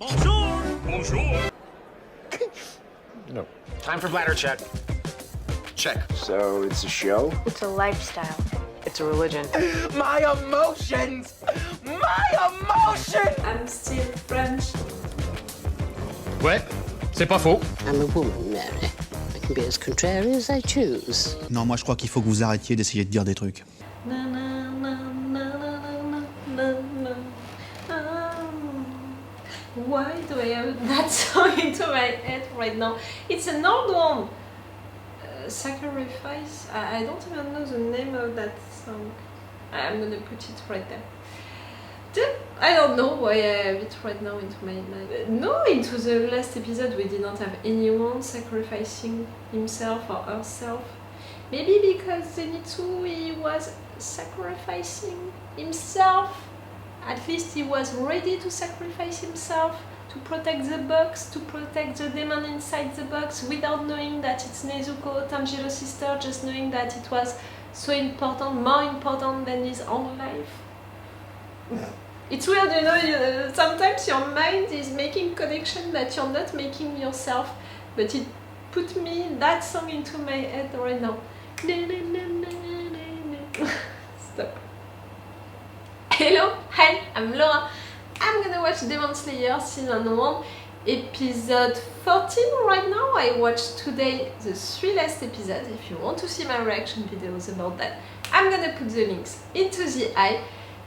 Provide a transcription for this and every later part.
Bonjour! Bonjour! No. Time for bladder check. Check. So it's a show? It's a lifestyle. It's a religion. My emotions! My emotions! I'm still French. Ouais, c'est pas faux. I'm a woman, Mary. I can be as contrary as I choose. Non, moi je crois qu'il faut que vous arrêtiez d'essayer de dire des trucs. Na, na, na, na, na, na, na, na. Why do I have that song into my head right now? It's an old one. Sacrifice. I don't even know the name of that song. I'm gonna put it right there. I don't know why I have it right now into my mind. No, into the last episode we did not have anyone sacrificing himself or herself. Maybe because Zenitsu, he was sacrificing himself. At least he was ready to sacrifice himself to protect the box, to protect the demon inside the box, without knowing that it's Nezuko, Tanjiro's sister, just knowing that it was so important, more important than his own life. It's weird, you know, sometimes your mind is making connection that you're not making yourself, but it put me that song into my head right now. Stop. Hello, hi, I'm Laura. I'm gonna watch Demon Slayer Season 1, Episode 14 right now. I watched today the 3 last episodes. If you want to see my reaction videos about that, I'm gonna put the links into the eye.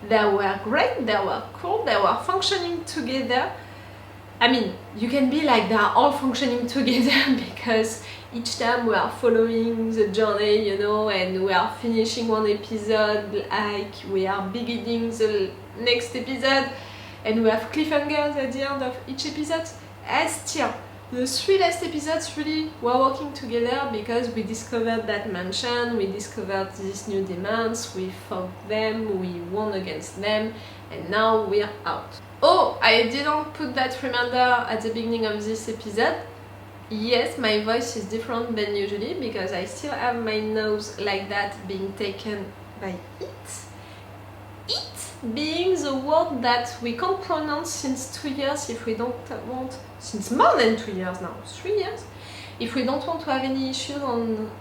They were great, they were cool, they were functioning together. I mean, you can be like they are all functioning together because each time we are following the journey, you know, and we are finishing one episode like we are beginning the next episode, and we have cliffhangers at the end of each episode. As still, the 3 last episodes really were working together because we discovered that mansion, we discovered these new demons, we fought them, we won against them, and now we're out. Oh, I didn't put that reminder at the beginning of this episode. Yes, my voice is different than usually because I still have my nose like that being taken by it. It being the word that we can't pronounce since 2 years if we don't want, since more than 2 years now, 3 years, if we don't want to have any issues on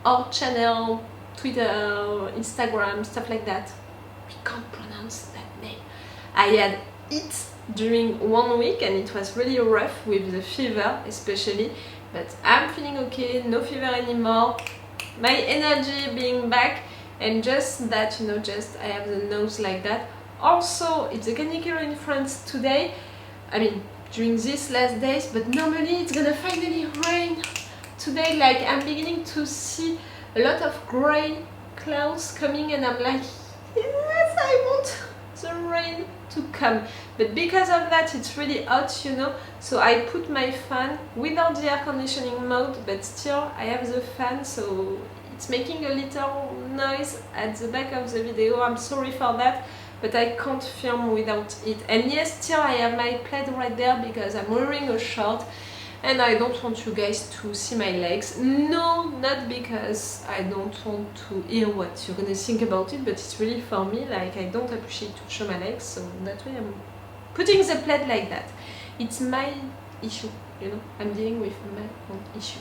our channel, Twitter, Instagram, stuff like that. We can't pronounce that name. I had it during 1 week and it was really rough with the fever especially, but I'm feeling okay, no fever anymore, my energy being back, and just that, you know, just I have the nose like that. Also, it's a canicule in France today, I mean during these last days, but normally it's gonna finally rain today. Like I'm beginning to see a lot of grey clouds coming and I'm like, yes, I want the rain to come, but because of that it's really hot, you know, so I put my fan without the air conditioning mode, but still I have the fan, so it's making a little noise at the back of the video. I'm sorry for that, but I can't film without it. And yes, still I have my plaid right there because I'm wearing a short and I don't want you guys to see my legs. No, not because I don't want to hear what you're gonna think about it, but it's really for me, like I don't appreciate to show my legs, so that way I'm putting the plaid like that. It's my issue, you know, I'm dealing with my own issue.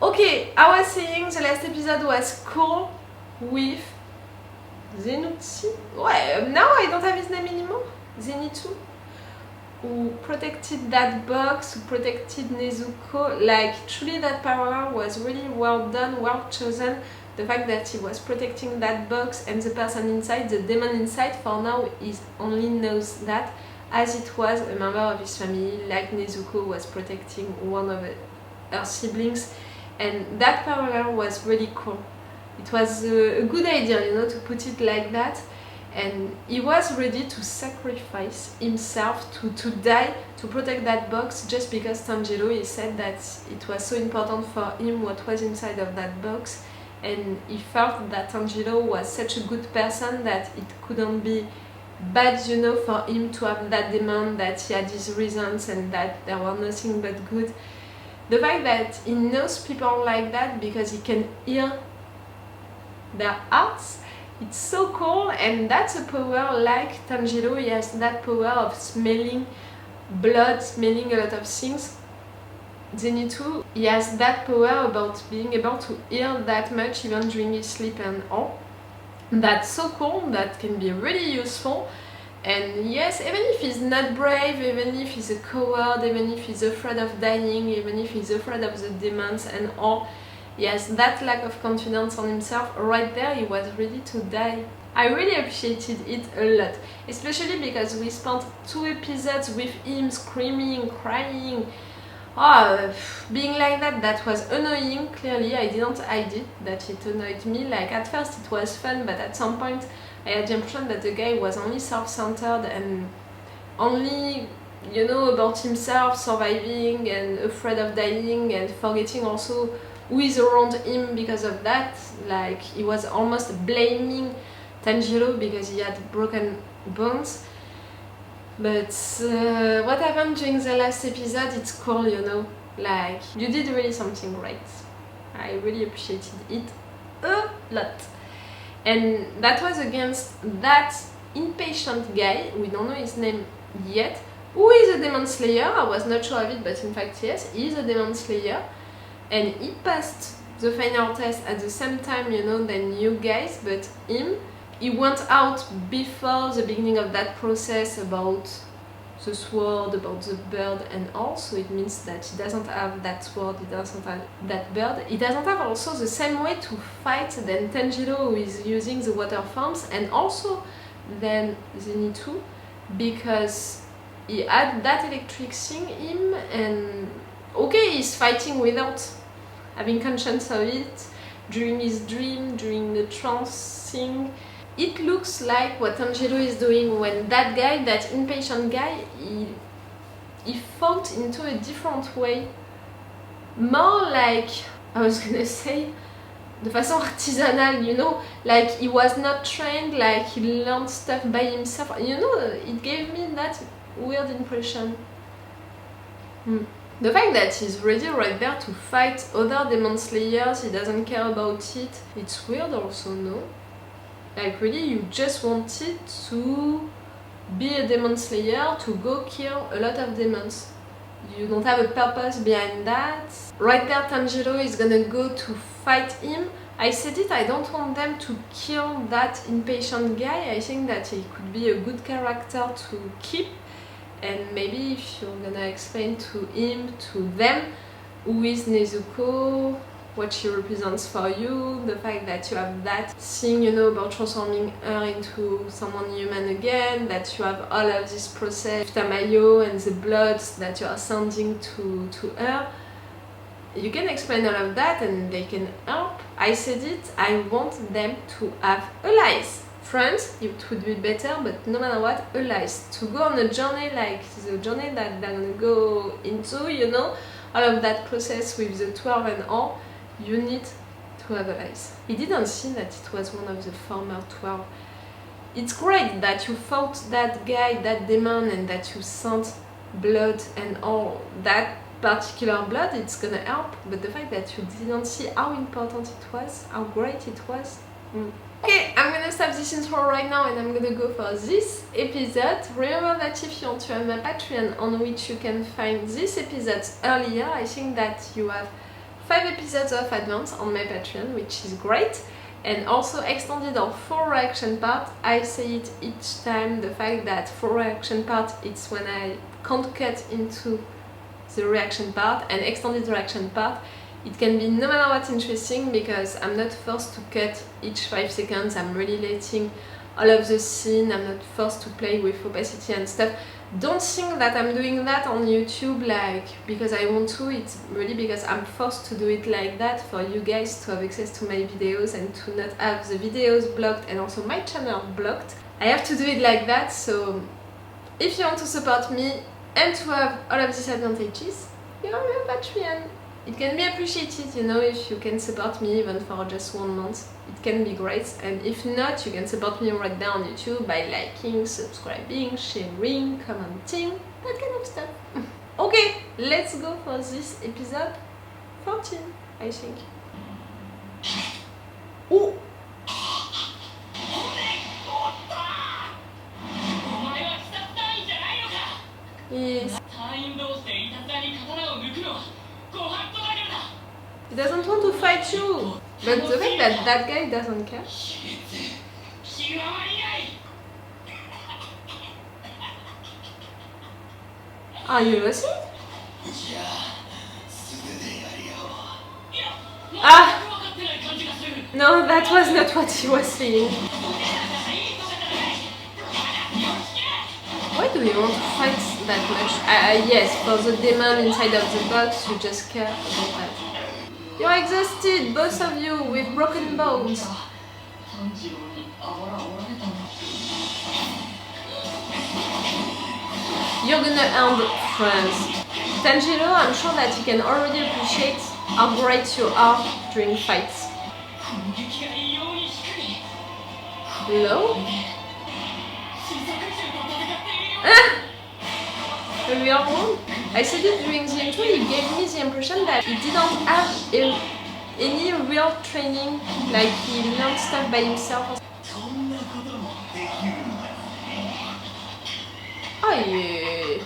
Okay, I was saying the last episode was cool with Zenitsu. Ouais, now I don't have his name anymore. Zenitsu, who protected that box, who protected Nezuko. Like, truly that power was really well done, well chosen. The fact that he was protecting that box and the person inside, the demon inside, for now he only knows that, as it was a member of his family, like Nezuko was protecting one of her siblings. And that power was really cool. It was a good idea, you know, to put it like that. And he was ready to sacrifice himself, to die, to protect that box, just because Tanjiro, he said that it was so important for him what was inside of that box. And he felt that Tanjiro was such a good person that it couldn't be bad, you know, for him to have that demon, that he had his reasons and that there were nothing but good. The fact that he knows people like that because he can hear their hearts, it's so cool. And that's a power like Tanjiro, he has that power of smelling blood smelling a lot of things. Zenitsu, he has that power about being able to hear that much even during his sleep and all. That's so cool, that can be really useful. And yes, even if he's not brave, even if he's a coward, even if he's afraid of dying, even if he's afraid of the demons and all, he has that lack of confidence on himself. Right there, he was ready to die. I really appreciated it a lot, especially because we spent 2 episodes with him screaming, crying, being like that. That was annoying. Clearly, I didn't hide it, that it annoyed me. Like, at first it was fun, but at some point I had the impression that the guy was only self-centered and only, you know, about himself, surviving and afraid of dying and forgetting also who is around him because of that. Like, he was almost blaming Tanjiro because he had broken bones. But what happened during the last episode, it's cool, you know. Like, you did really something great. I really appreciated it a lot. And that was against that impatient guy, we don't know his name yet, who is a demon slayer. I was not sure of it, but in fact yes, he is a demon slayer. And he passed the final test at the same time, you know, than you guys, but he went out before the beginning of that process about the sword, about the bird and all, so it means that he doesn't have that sword, he doesn't have that bird. He doesn't have also the same way to fight than Tanjiro, who is using the water forms, and also than Zenitsu, because he had that electric thing in him, and okay, he's fighting without having conscience of it during his dream, during the trance thing. It looks like what Tanjiro is doing when that guy, that impatient guy, he fought into a different way. More like, I was gonna say, de façon artisanale, you know, like he was not trained, like he learned stuff by himself, you know, it gave me that weird impression. The fact that he's ready right there to fight other demon slayers, he doesn't care about it, it's weird also, no? Like, really, you just wanted to be a demon slayer, to go kill a lot of demons. You don't have a purpose behind that. Right there, Tanjiro is gonna go to fight him. I said it, I don't want them to kill that impatient guy. I think that he could be a good character to keep. And maybe if you're gonna explain to him, to them, who is Nezuko, what she represents for you, the fact that you have that thing, you know, about transforming her into someone human again, that you have all of this process, Tamayo and the blood that you are sending to her. You can explain all of that and they can help. I said it, I want them to have allies. Friends, it would be better, but no matter what, allies. To go on a journey like the journey that they're gonna go into, you know, all of that process with the 12 and all, you need to have allies. He didn't see that it was one of the former 12. It's great that you fought that guy, that demon, and that you sent blood and all that particular blood, it's gonna help, but the fact that you didn't see how important it was, how great it was. Okay, I'm gonna stop this intro right now and I'm gonna go for this episode. Remember that if you want to have my Patreon on which you can find these episodes earlier, I think that you have 5 episodes of advance on my Patreon, which is great, and also extended or full reaction part. I say it each time, the fact that full reaction part, it's when I can't cut into the reaction part, and extended reaction part, it can be no matter what interesting because I'm not forced to cut each 5 seconds, I'm really letting all of the scene, I'm not forced to play with opacity and stuff. Don't think that I'm doing that on YouTube like because I want to, it's really because I'm forced to do it like that for you guys to have access to my videos and to not have the videos blocked and also my channel blocked. I have to do it like that, so if you want to support me and to have all of these advantages, you have my Patreon. It can be appreciated, you know, if you can support me even for just 1 month. It can be great, and if not, you can support me right there on YouTube by liking, subscribing, sharing, commenting, that kind of stuff. Okay, let's go for this episode 14, I think. Oh! Yes. He doesn't want to fight you. But the fact that that guy doesn't care. Are you listening? Ah! No, that was not what he was saying. Why do you want to fight that much? Yes, for the demon inside of the box, you just care about that. You're exhausted, both of you, with broken bones. You're gonna end friends. Tanjiro, I'm sure that he can already appreciate how great you are during fights. Hello? A real one? I said it during the intro, he gave me the impression that he didn't have any real training, like he learned stuff by himself. Oh yeah.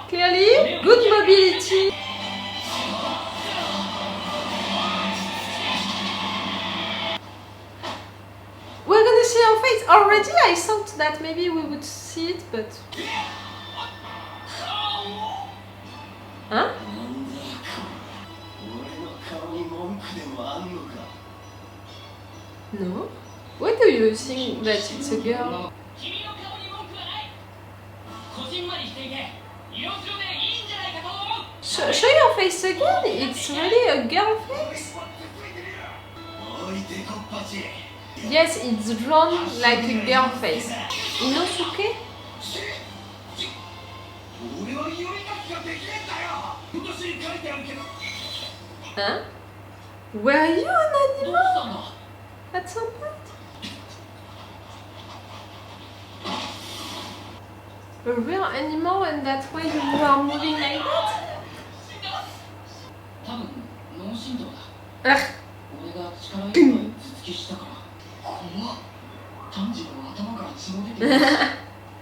Clearly, good mobility. We're gonna see our face already. I thought that maybe we would see it, but huh? No. Why do you think that it's a girl? Show your face again. It's really a girl face. Yes, it's drawn like a girl face. Inosuke? Huh? Were you an animal? At some point? A real animal, and that's why you are moving like that? Ugh.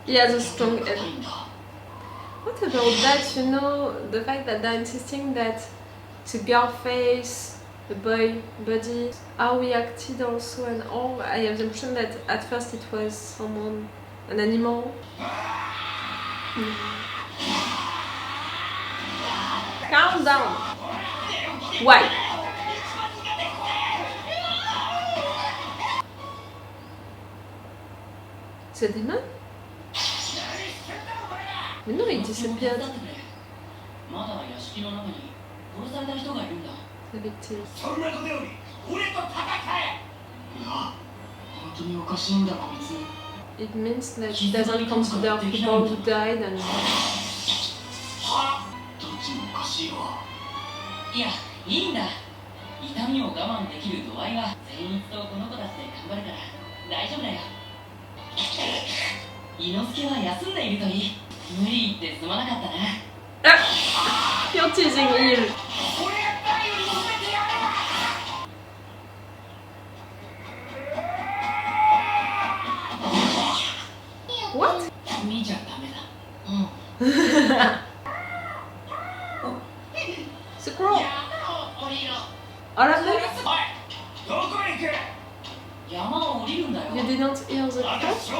He has a strong head. What about that, you know, the fact that they're insisting that it's a girl face, a boy body, how he acted also and all. I have the impression that at first it was someone, an animal. Calm down. Why? The demon? But no, he disappeared. The victim. It means that he doesn't consider people who died and... You're teasing him. What? Squirrel. All of them? You didn't hear the crash?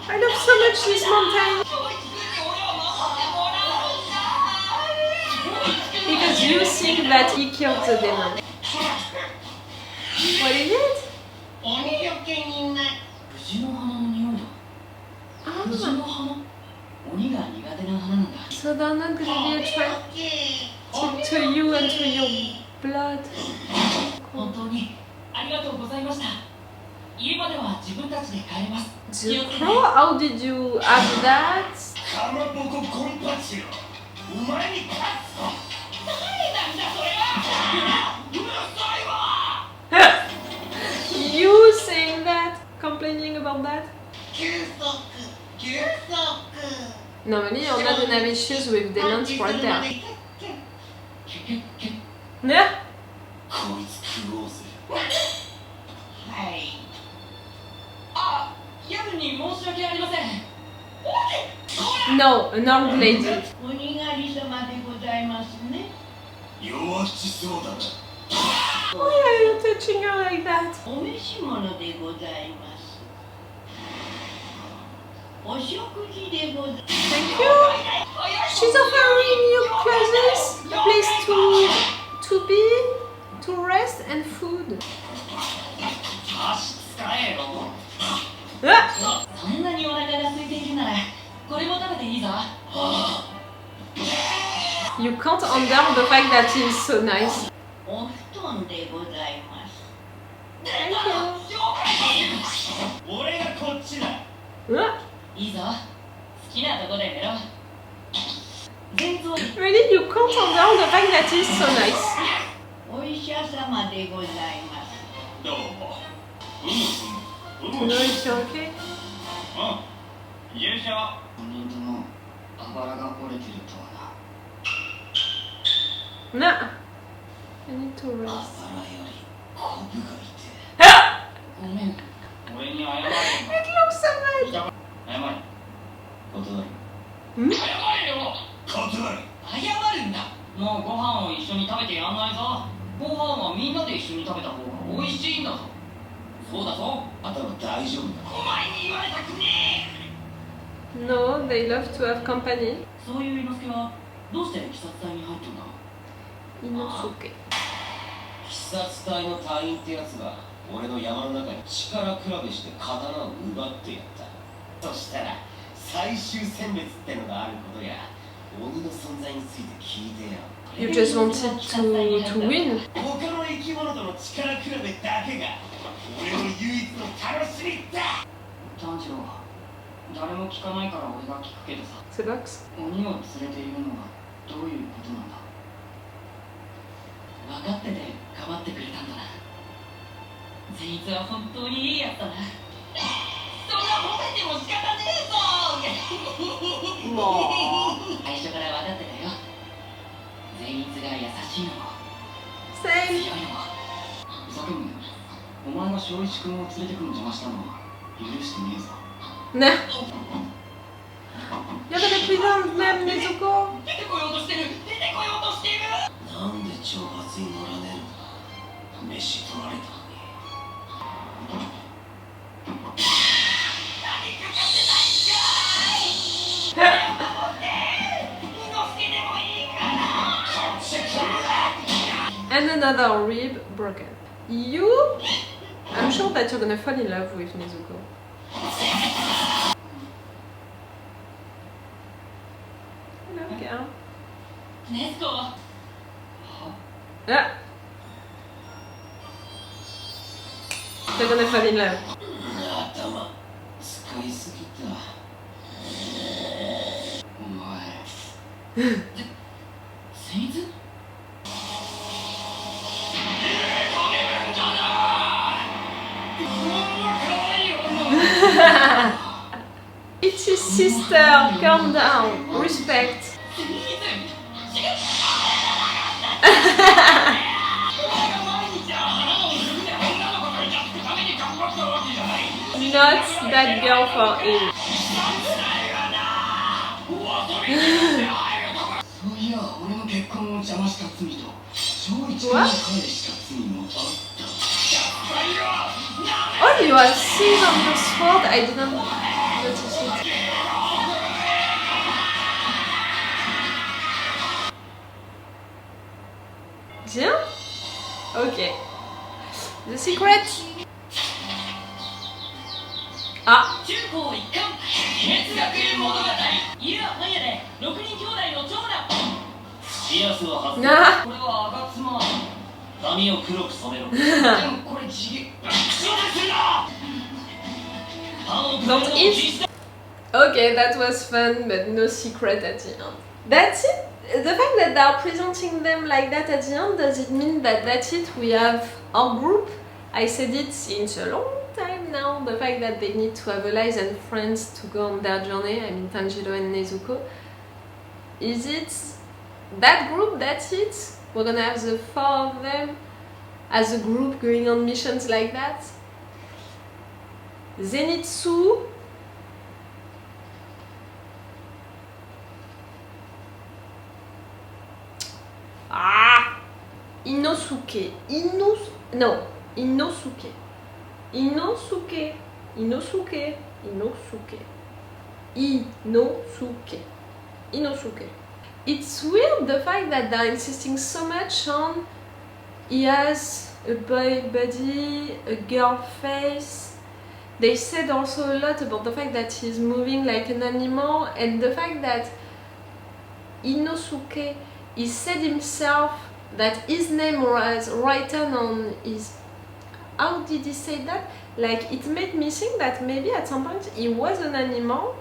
I love so much this mountain. Because you think that he killed the demon. What is it? So they're not going to be attracted to you and to your blood. The crow? How did you have that? You saying that? Complaining about that? Normally you're not gonna have issues with demons right there. Yeah? No, an old lady. おにがり様でございますね。 Why are you touching her like that? お召し物でございます。お食事でございます。 Thank you. She's offering you clothes, a place to be, to rest, and food. Ah! そんなにお腹が空いているなら、これも食べていいぞ。 You can't handle the fact that he's so nice. お布団でございます。 Thank you. 俺がこっちだ。 Ah! いいぞ。好きなとこで寝ろ。全然 Really, you can't handle the fact that he's so nice. お医者様でございます。どうも。No, is she okay? 勇者。本人ともあばらが折れてるとはな。 Nah. I need to あ rest. ばらよりコブがいて。 Ah! ごめん。俺に謝れ。 It looks so bad. 謝れ。断る。Hmm? 謝れよ。断る。謝るんだ。もうご飯を一緒に食べてやんないぞ。ご飯はみんなで一緒に食べた方が美味しいんだぞ。そうだぞ。頭大丈夫だ。お前に言われたくねえ。 No, they love to have company. そういうInosukeはどうして鬼殺隊に入ったんだ。 Inosuke. 鬼殺隊の隊員ってやつが俺の山の中に力比べして刀を奪ってやった。そしたら最終選別ってのがあることや鬼の存在について聞いてよ。 You just wanted to win. 他の生き物との力比べだけが俺の唯一の楽しみだ。炭治郎、誰も聞かないから俺が聞くけどさ。 Sucks. 鬼を連れているのはどういうことなんだ。分かっててかばってくれたんだな。善逸は本当にいいやつだな。そんな褒めても仕方ねえぞ。も最初から分かってたよ。善逸が優しいのも Same. 強いのも。ふざけんなよ。お前が正一君を連れてくの邪魔したのは許してねえぞ。 Nah. You're gonna prison them, Nezuko. 出てこようとしてる。出てこようとしてる。なんで挑発に乗らねえんだ。飯取られたのに。何かかってないんかい。守って。Inosukeでもいいから。こっち来る。 And another rib broken. You? I'm sure that you're gonna fall in love with Nezuko. Hello, girl. Nezuko. Ah! They're gonna fall in love. 頭使いすぎた。お前。善逸？ It's his sister. Calm down. Respect. Not that girl for him. そういや、俺の結婚を邪魔した罪と、正一君を返した罪もあった。 Oh, you have seen on your sword. I didn't notice it. Tiens. Ok. The secret. Ah. 中高一貫熱学園物語。家はパン屋で6人兄弟の長男。ピアスは外せ。 Ah. これは赤妻。髪を黒く染めろ。でもこれ地毛。そうですな。Don't eat. Okay, that was fun, but no secret at the end. That's it. The fact that they are presenting them like that at the end, does it mean that that's it? We have our group. I said it since a long time now. The fact that they need to have allies and friends to go on their journey. I mean, Tanjiro and Nezuko. Is it that group? That's it. We're gonna have the 4 of them as a group going on missions like that. Zenitsu. Inosuke. Inosuke. Inosuke. Inosuke. Inosuke. Inosuke. Inosuke. It's weird the fact that they're insisting so much on he has a boy body, a girl face. They said also a lot about the fact that he's moving like an animal, and the fact that Inosuke, he said himself that his name was written on his... How did he say that? Like, it made me think that maybe at some point he was an animal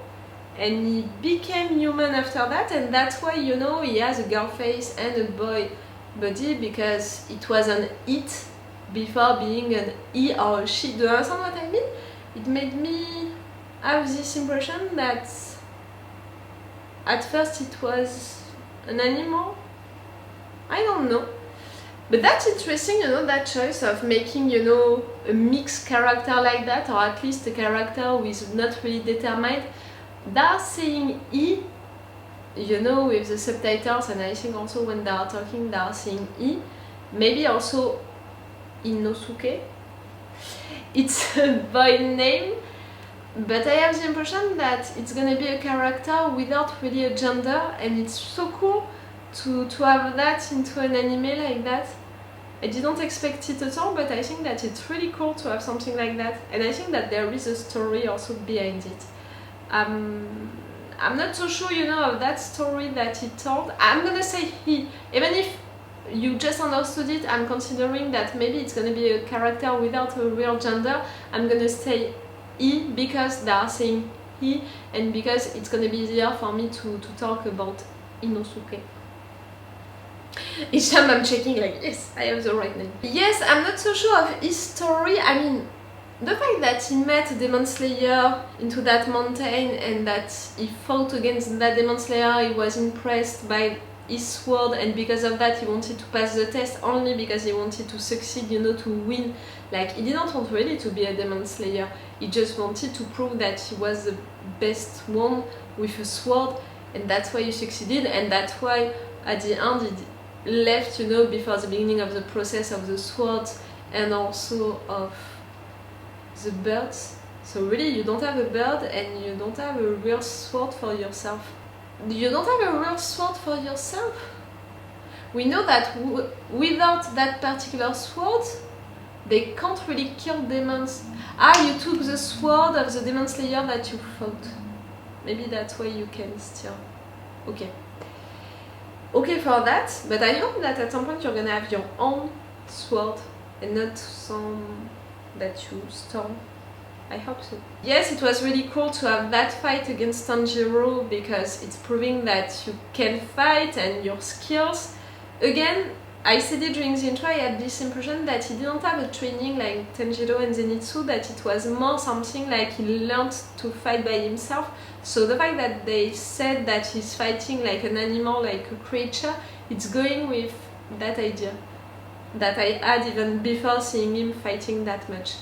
and he became human after that, and that's why, you know, he has a girl face and a boy body, because it was an it before being an he or a she. Do you understand what I mean? It made me have this impression that at first it was an animal. I don't know. But that's interesting, you know, that choice of making, you know, a mixed character like that, or at least a character who is not really determined. They're saying he, you know, with the subtitles, and I think also when they are talking, they are saying he. Maybe also Inosuke. It's a boy name, but I have the impression that it's gonna be a character without really a gender, and it's so cool to have that into an anime like that. I didn't expect it at all, but I think that it's really cool to have something like that, and I think that there is a story also behind it. I'm not so sure, you know, of that story that he told. I'm gonna say he, even if you just understood it, I'm considering that maybe it's gonna be a character without a real gender. I'm gonna say he because they are saying he, and because it's gonna be easier for me to talk about Inosuke. Each time I'm checking, like, yes, I have the right name. Yes, I'm not so sure of his story. I mean, the fact that he met a Demon Slayer into that mountain and that he fought against that Demon Slayer, he was impressed by his sword, and because of that he wanted to pass the test only because he wanted to succeed, you know, to win. Like, he didn't want really to be a Demon Slayer, he just wanted to prove that he was the best one with a sword, and that's why he succeeded, and that's why at the end he left, you know, before the beginning of the process of the swords and also of the birds. So really, you don't have a bird and you don't have a real sword for yourself. You don't have a real sword for yourself. We know that without that particular sword, they can't really kill demons. You took the sword of the Demon Slayer that you fought. Maybe that's why you can still. Okay. Okay for that, but I hope that at some point you're gonna have your own sword and not some that you stole. I hope so. Yes, it was really cool to have that fight against Tanjiro because it's proving that you can fight and your skills. Again, I said it during the intro, I had this impression that he didn't have a training like Tanjiro and Zenitsu, that it was more something like he learned to fight by himself. So the fact that they said that he's fighting like an animal, like a creature, it's going with that idea that I had even before seeing him fighting that much.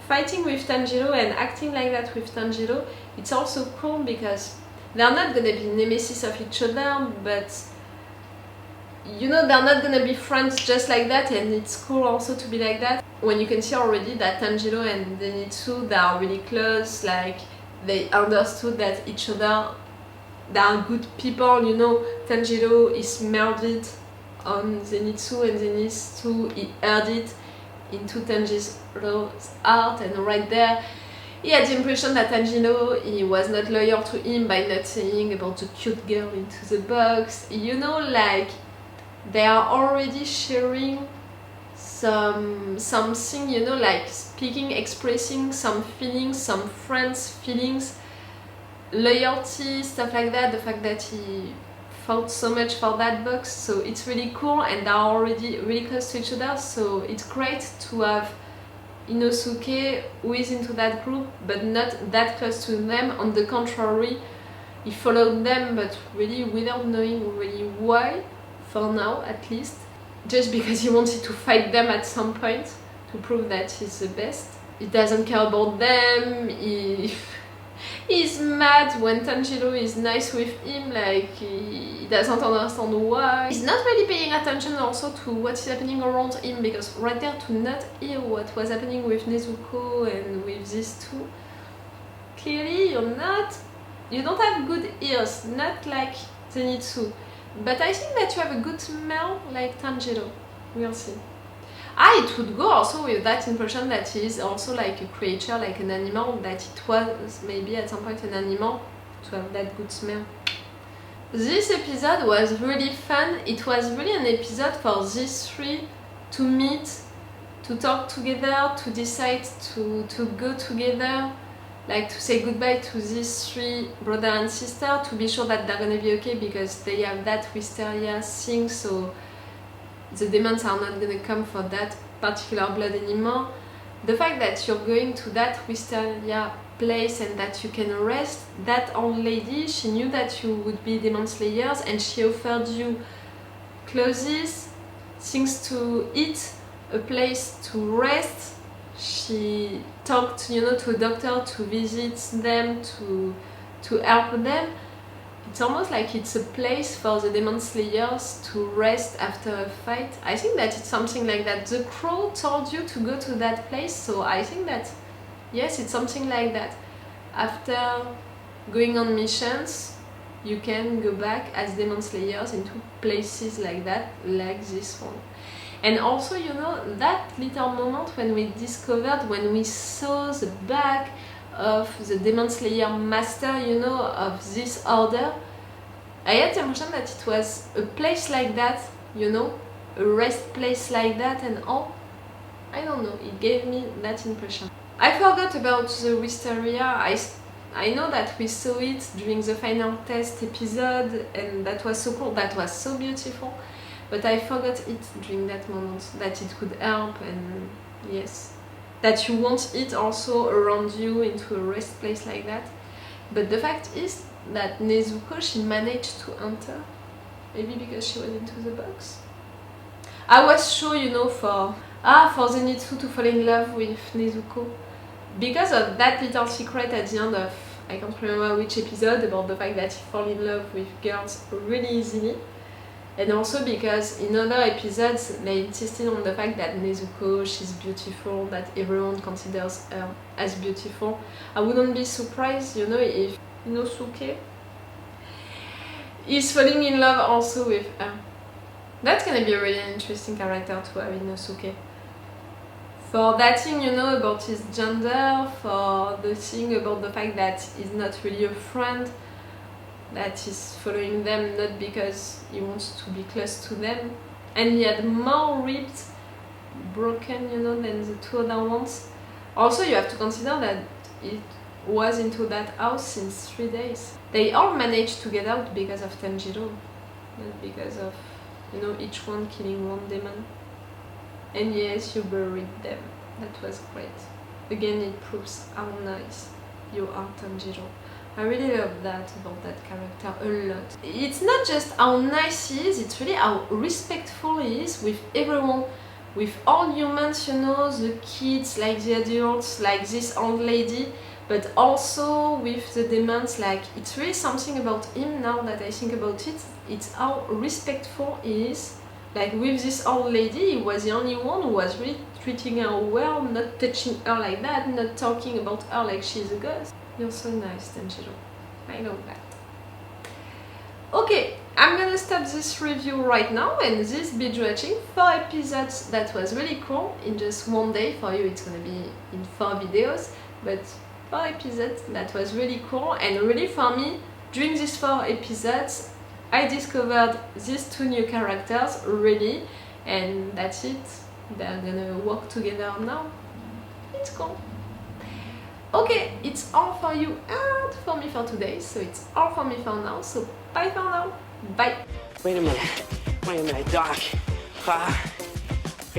Fighting with Tanjiro and acting like that with Tanjiro, it's also cool because they're not gonna be nemesis of each other, but you know, they're not gonna be friends just like that, and it's cool also to be like that. When you can see already that Tanjiro and Zenitsu, they are really close, like they understood that each other, they are good people, you know. Tanjiro is murdered on Zenitsu, and Zenitsu, he heard it into Tanjiro's heart, and right there he had the impression that Tanjiro, he was not loyal to him by not saying about the cute girl into the box, you know, like they are already sharing something, you know, like speaking, expressing some feelings, some friends' feelings, loyalty, stuff like that. The fact that he fought so much for that box, so it's really cool, and they're already really close to each other, so it's great to have Inosuke who is into that group but not that close to them. On the contrary, he followed them, but really without knowing really why, for now at least, just because he wanted to fight them at some point to prove that he's the best. he doesn't care about them, he's mad when Tanjiro is nice with him, like he doesn't understand why. He's not really paying attention also to what is happening around him, because right there to not hear what was happening with Nezuko and with these two, clearly you don't have good ears, not like Zenitsu. But I think that you have a good smell like Tanjiro. We'll see. It would go also with that impression that he is also like a creature, like an animal, that it was maybe at some point an animal, to have that good smell. This episode was really fun. It was really an episode for these three to meet, to talk together, to decide to go together, like to say goodbye to these three brother and sister, to be sure that they're gonna be okay, because they have that Wisteria thing, so the demons are not gonna come for that particular blood anymore. The fact that you're going to that Wisteria place and that you can rest, that old lady, she knew that you would be demon slayers, and she offered you clothes, things to eat, a place to rest. She talked, to a doctor to visit them, to help them. It's almost like it's a place for the demon slayers to rest after a fight. I think that it's something like that. The crow told you to go to that place, so I think that, yes, it's something like that. After going on missions, you can go back as demon slayers into places like that, like this one. And also, that little moment when we saw the back of the Demon Slayer master, of this order, I had the impression that it was a place like that, a rest place like that, and all. I don't know, it gave me that impression. I forgot about the Wisteria. I know that we saw it during the final test episode, and that was so cool, that was so beautiful, but I forgot it during that moment, that it could help, and yes, that you want it also around you into a rest place like that. But the fact is that Nezuko, she managed to enter, maybe because she was into the box. I was sure, for Zenitsu to fall in love with Nezuko, because of that little secret at the end of, I can't remember which episode, about the fact that he fall in love with girls really easily. And also because in other episodes they insisted on the fact that Nezuko, she's beautiful, that everyone considers her as beautiful. I wouldn't be surprised, if Inosuke is falling in love also with her. That's gonna be a really interesting character to have, Inosuke. For that thing, about his gender, for the thing about the fact that he's not really a friend, that he's following them not because he wants to be close to them, and he had more ribs broken, than the two other ones. Also, you have to consider that it was into that house since 3 days. They all managed to get out because of Tanjiro, not because of, each one killing one demon. And yes, you buried them. That was great. Again, it proves how nice you are, Tanjiro. I really love that about that character a lot. It's not just how nice he is, it's really how respectful he is with everyone, with all humans, the kids, like the adults, like this old lady, but also with the demons. Like, it's really something about him now that I think about it. It's how respectful he is. Like with this old lady, he was the only one who was really treating her well, not touching her like that, not talking about her like she's a ghost. You're so nice, Tanjiro. I know that. Okay, I'm gonna stop this review right now and this binge watching 4 episodes that was really cool in just one day. For you it's gonna be in 4 videos, but 4 episodes that was really cool. And really for me, during these 4 episodes, I discovered these 2 new characters, really, and that's it. They're gonna work together now. It's cool. Okay, it's all for you and for me for today, so it's all for me for now, so bye for now. Bye. Wait a minute, Doc. Are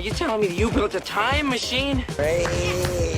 you telling me that you built a time machine? Hey.